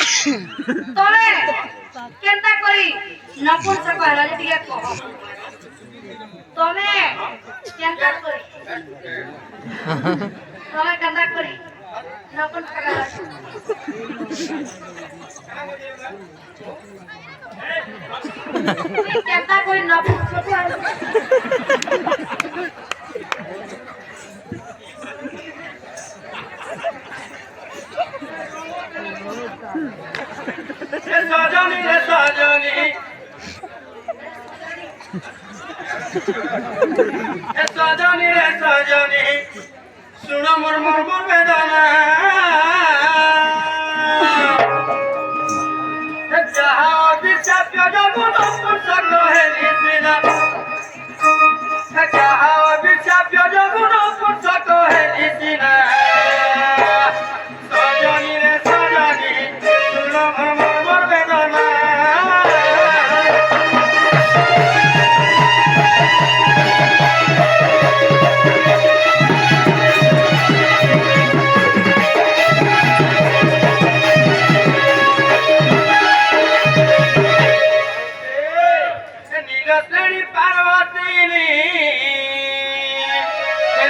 ତମେ କେନ୍ତା କରି ନପୁଂସକ ହେଲା ଯେ ଟିକେ କହ ତମେ କେନ୍ତା କରି ନପୁଂସକ ହେଲା କେନ୍ତା କରି ନପୁଂସକ ହେଲା सजनी रे सजनी सजनी रे सजनी सुन मोर मर्म वेदना जहा अभिशाप्य जगुन पुस्तक हेली सिना जहा अभिशाप्य जगुन पुस्तक हेली सिना सजनी रे सजनी सुन मोर मर्म वेदना नीलश्रेणी पार्वती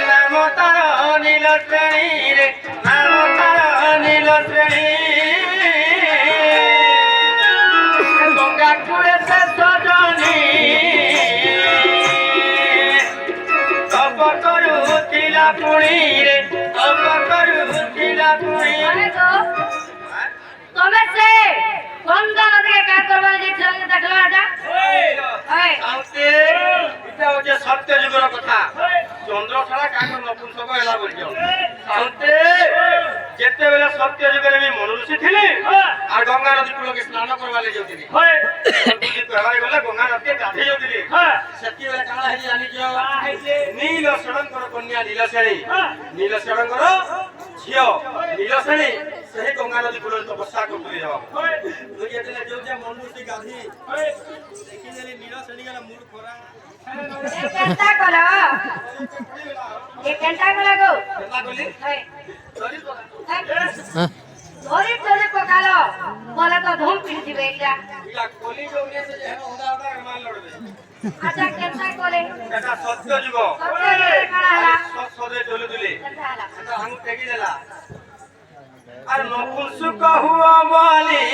नाम तार नीलश्रेणी रे नाम तार नीलश्रेणी गंगा कूले से सजनी तप करुथिला पुणी रे तप करुथिला पुणी तमे से गंगा नदी के का करबा जे छंग देखला जा साउते इटा होजे सत्य जुगर कथा चंद्र छड़ा काकर नपुंसक होला बोलियो साउते जेते बेला सत्य जुगरे मी मनुष्य थिले आ गंगा नदी कूल के स्नान करबा ले जाउतिली बुद्धि कहबारे गले गंगा नदी गाधे जाउतिली सत्य बेला काला हे जानि जो नील सड़ंकर कन्या नीलश्रेणी नीलश्रेणकर झियो नीलश्रेणी सही गंगा नदी कूल तपस्या करतली जावा तो जेते जो जे मनुष्य गाधी देखि जले नीलश्रेणी का मूड खरा केंता कला ये केंता कला गो केंता बोली सॉरी धोरी धोरी पकालो बोला तो धूम पी दिबे इला कोली जोने से जे है होदा होदा मान लड़बे अच्छा केंता करे एटा सत्य जुग सत्य जुग काला हला सदे डोले डोले केंता हला एटा हम टेकी देला আর নপুংসক হুয়া বলি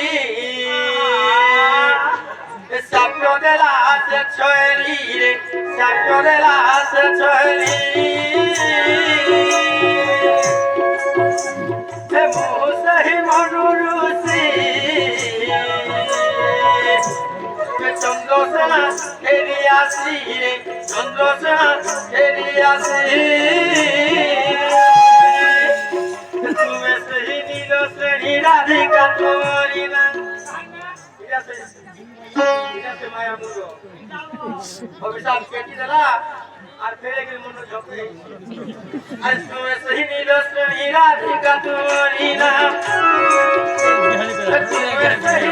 সাপ্য দেলা সে ছয়লি রে সাপ্য দেলা সে ছয়লি হে মোসহি মনুরুসি চন্দ্রসেনা হেরি আসি রে চন্দ্রসেনা হেরি আসি তুমি সেই নীলশ্রেণী রাধিকা তোরি না মায়া মুর অভিশাপ কেটে দিলা আর ফেরে গেল মন ঝপে আর তুমি সেই নীলশ্রেণী রাধিকা তোরি না তুমি সেই